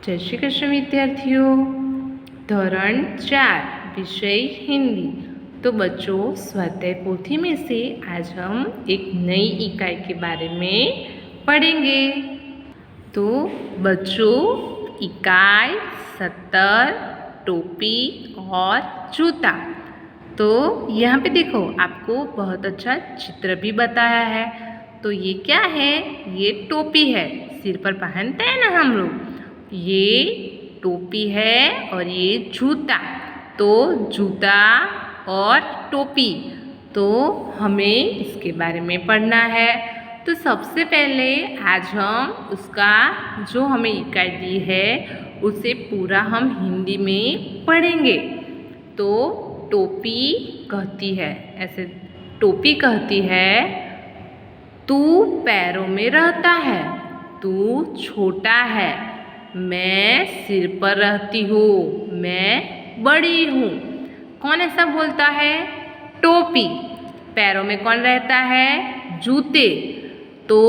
जय श्री कृष्ण विद्यार्थियों। धोरण 4 विषय हिंदी। तो बच्चों, स्वाध्याय पोथी में से आज हम एक नई इकाई के बारे में पढ़ेंगे। तो बच्चों, इकाई 70 टोपी और जूता। तो यहाँ पे देखो, आपको बहुत अच्छा चित्र भी बताया है। तो ये क्या है? ये टोपी है, सिर पर पहनते हैं ना हम लोग। ये टोपी है और ये जूता। तो जूता और टोपी, तो हमें इसके बारे में पढ़ना है। तो सबसे पहले आज हम उसका जो हमें इकाई दी है उसे पूरा हम हिंदी में पढ़ेंगे। तो टोपी कहती है ऐसे, टोपी कहती है, तू पैरों में रहता है, तू छोटा है, मैं सिर पर रहती हूँ, मैं बड़ी हूँ। कौन ऐसा बोलता है? टोपी। पैरों में कौन रहता है? जूते। तो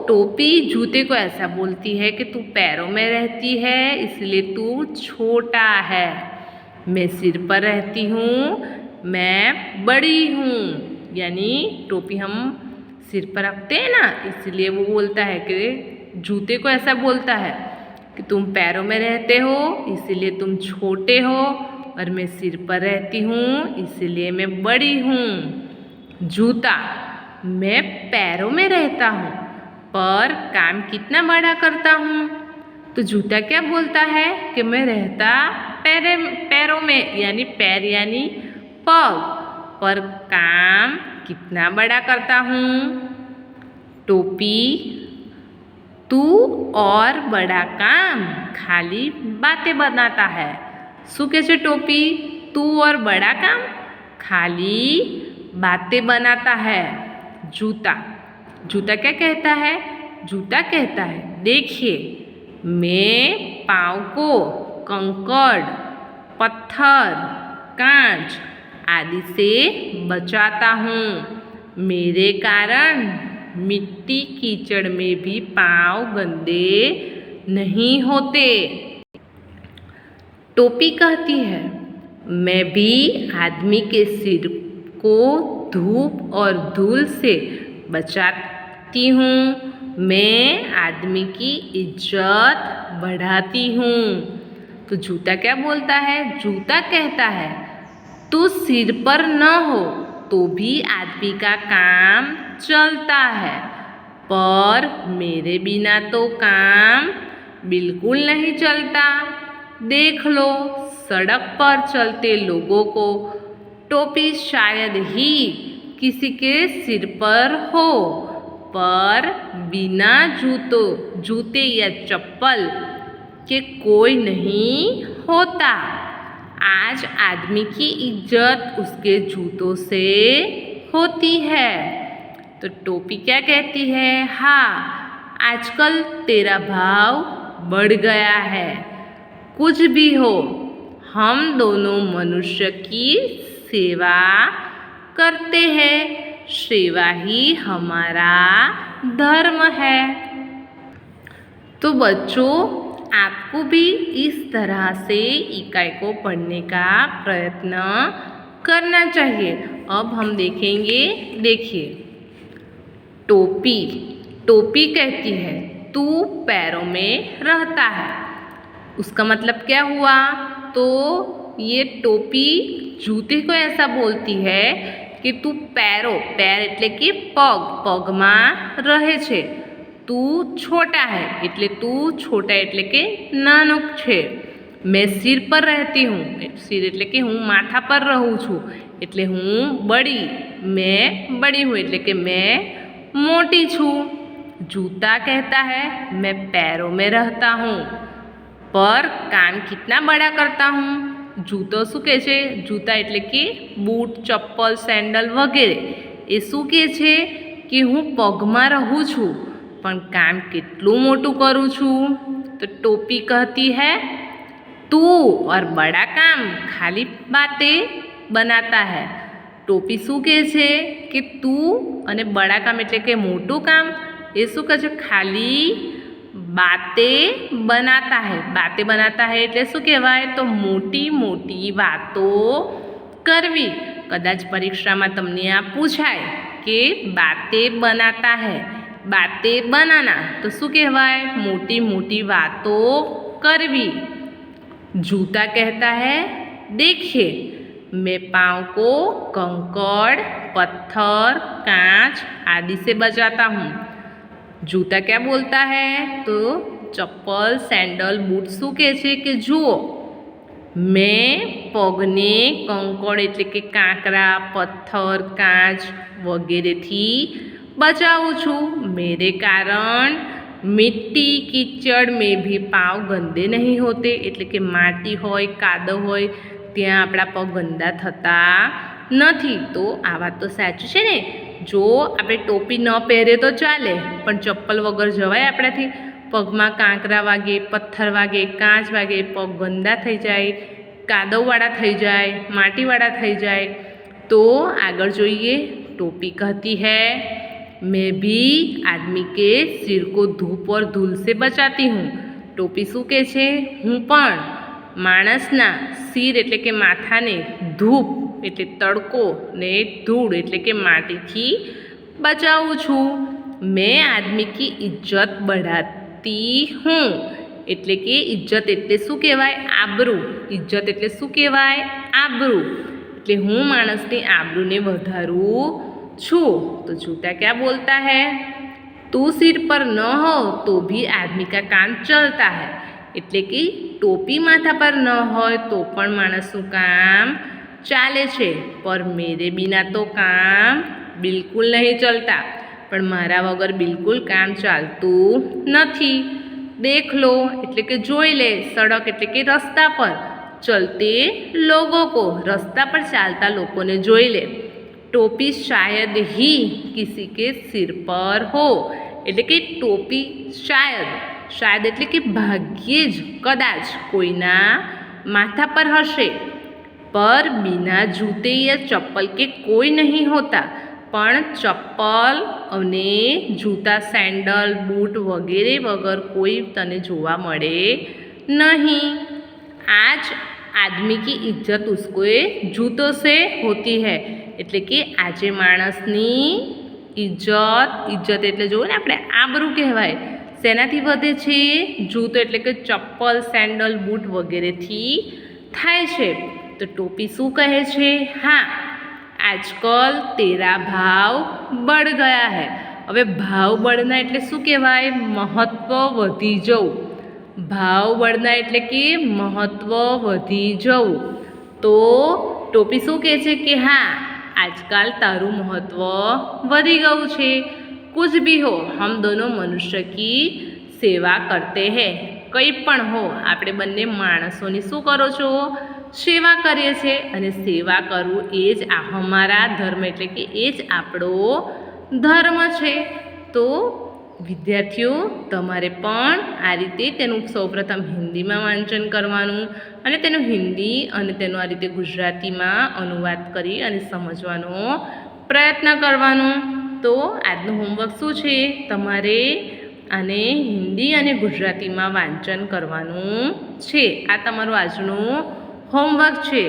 टोपी जूते को ऐसा बोलती है कि तू पैरों में रहती है, इसलिए तू छोटा है। मैं सिर पर रहती हूँ, मैं बड़ी हूँ। यानी टोपी हम सिर पर रखते हैं ना, इसलिए वो बोलता है कि जूते को ऐसा बोलता है कि तुम पैरों में रहते हो, इसलिए तुम छोटे हो, और मैं सिर पर रहती हूँ, इसलिए मैं बड़ी हूँ। जूता, मैं पैरों में रहता हूँ पर काम कितना बड़ा करता हूँ। तो जूता क्या बोलता है कि मैं रहता पैरों में, यानी पैर यानी पग, पर काम कितना बड़ा करता हूँ। टोपी, तू और बड़ा काम खाली बातें बनाता है। શું કહે છે टोपी? तू और बड़ा काम खाली बातें बनाता है। जूता, जूता क्या कहता है? जूता कहता है, देखिए मैं पाँव को कंकड़, पत्थर, कांच आदि से बचाता हूँ। मेरे कारण मिट्टी कीचड़ में भी पाँव गंदे नहीं होते। टोपी कहती है, मैं भी आदमी के सिर को धूप और धूल से बचाती हूँ, मैं आदमी की इज्जत बढ़ाती हूँ। तो जूता क्या बोलता है? जूता कहता है, तू सिर पर न हो तो भी आदमी का काम चलता है, पर मेरे बिना तो काम बिल्कुल नहीं चलता। देख लो, सड़क पर चलते लोगों को टोपी शायद ही किसी के सिर पर हो, पर बिना जूते या चप्पल के कोई नहीं होता। आज आदमी की इज्जत उसके जूतों से होती है। तो टोपी क्या कहती है? हाँ, आजकल तेरा भाव बढ़ गया है। कुछ भी हो, हम दोनों मनुष्य की सेवा करते हैं, सेवा ही हमारा धर्म है। तो बच्चों, आपको भी इस तरह से इकाई को पढ़ने का प्रयत्न करना चाहिए। अब हम देखेंगे, देखिए, टोपी, टोपी कहती है, तू पैरों में रहता है। उसका मतलब क्या हुआ? तो ये टोपी जूते को ऐसा बोलती है कि तू पैर એટલે કે પગમાં રહે છે। तू छोटा है એટલે तू छोटा એટલે કે નાનો છે। मैं सिर पर रहती हूँ, सिर એટલે કે હું માથા પર રહું છું, એટલે હું બડી, मैं बड़ी हूँ એટલે કે मैं मोटी छूँ। जूता कहता है, मैं पैरों में रहता हूँ पर काम कितना बड़ा करता हूँ। जूतो શું કહે છે? જૂતા એટલે કે બૂટ, ચપ્પલ, સેન્ડલ વગેરે એ શું કહે છે કે હું પગમાં રહું છું પણ કામ કેટલું મોટું કરું છું। તો ટોપી कहती है, तू और बड़ा काम खाली बातें बनाता है। टोपी શું કહે છે કે તું અને બડા કામ એટલે કે મોટું કામ એ શું કહે છે? ખાલી बातें बनाता है। बातें बनाता है એટલે શું કહેવાય? તો મોટી મોટી વાતો કરવી. કદાચ પરીક્ષામાં તમને આ પૂછાય કે બાतें बनाता है, बातें बनाना, તો શું કહેવાય? મોટી મોટી વાતો करवी. जूता कहता है देखिए मैं पाँव को कंकड़, पत्थर, कांच आदि से बचाता हूँ. जूता क्या बोलता है? तो चप्पल, सैंडल, बूट शू कहे छे कि जुओ मैं पगने कंकड़ एटले के कांकरा, पत्थर, कांच वगैरह थी बचाऊँ छूँ. मेरे कारण मिट्टी कीचड़ में भी पाँव गंदे नहीं होते. एटले के माटी होय, कादव होय त्यां आपणा पग गंदा थता નથી. તો આ વાત તો સાચું છે ને. જો આપણે ટોપી ન પહેરે તો ચાલે, પણ ચપ્પલ વગર જવાય આપણાથી? પગમાં કાંકરા વાગે, પથ્થર વાગે, કાચ વાગે, પગ ગંદા થઈ જાય, કાદવવાળા થઈ જાય, માટીવાળા થઈ જાય. તો આગળ જોઈએ. टोपी कहती है मैं भी आदमी के सिर को धूप और धूल से बचाती हूँ. टोपी શું કહે છે? હું પણ માણસના સિર એટલે કે માથાને ધૂપ એટલે તડકો ને ધૂળ એટલે કે માટીથી બચાવું છું. મેં આદમી કી ઇજ્જત બઢાતી હું. એટલે કે ઇજ્જત એટલે શું કહેવાય? આબરૂ. ઇજ્જત એટલે શું કહેવાય? આબરૂ. એટલે હું માણસની આબરૂને વધારું છું. तो जूता क्या बोलता है? तू सिर पर न हो तो भी आदमी का काम चलता है. એટલે કે ટોપી માથા પર ન હોય તો પણ માણસનું કામ ચાલે છે. પર મેરે બિના તો કામ બિલકુલ નહીં ચલતા. પણ મારા વગર બિલકુલ કામ ચાલતું નથી. દેખ લો એટલે કે જોઈ લે. સડક એટલે કે રસ્તા પર. ચલતે લોગો કો રસ્તા પર ચાલતા લોકોને જોઈ લે. टोपी शायद ही किसी के सिर पर हो. એટલે કે ટોપી શાયદ એટલે કે ભાગ્યે જ કદાચ કોઈના માથા પર હશે. પર बिना जूते या चप्पल के कोई नहीं होता. પણ ચપ્પલ અને જૂતા, સેન્ડલ, બૂટ વગેરે વગર કોઈ તને જોવા મળે નહીં. आज आदमी की इज्जत उसको जूतों से होती है. એટલે કે આજે માણસની ઇજ્જત એટલે જુઓ ને આપણે આબરૂ કહેવાય. શેનાથી વધે છે? જૂતો એટલે કે ચપ્પલ, સેન્ડલ, બૂટ વગેરેથી થાય છે. તો ટોપી શું કહે છે? હા, આજકલ તેરા ભાવ बढ़ गया है. હવે ભાવ बढ़ना એટલે શું કહેવાય? મહત્વ વધી જવું. ભાવ बढ़ना એટલે કે મહત્વ વધી જવું. તો ટોપી શું કહે છે કે હા, आजकल तारू महत्व वधी गયું છે. कुछ भी हो हम दोनों मनुष्य की सेवा करते हैं. કંઈ પણ હો આપણે બંને માણસોની શું કરો છો? સેવા કરીએ છીએ. અને સેવા કરવું એ જ અમારા ધર્મ એટલે કે એ જ આપણો ધર્મ છે. તો વિદ્યાર્થીઓ તમારે પણ આ રીતે તેનું સૌપ્રથમ હિન્દીમાં વાંચન કરવાનું અને તેનું હિન્દી અને તેનું આ રીતે ગુજરાતીમાં અનુવાદ કરી અને સમજવાનો પ્રયત્ન કરવાનો. તો આજનું હોમવર્ક શું છે? તમારે આને હિન્દી અને ગુજરાતીમાં વાંચન કરવાનું છે. આ તમારું આજનું હોમવર્ક છે.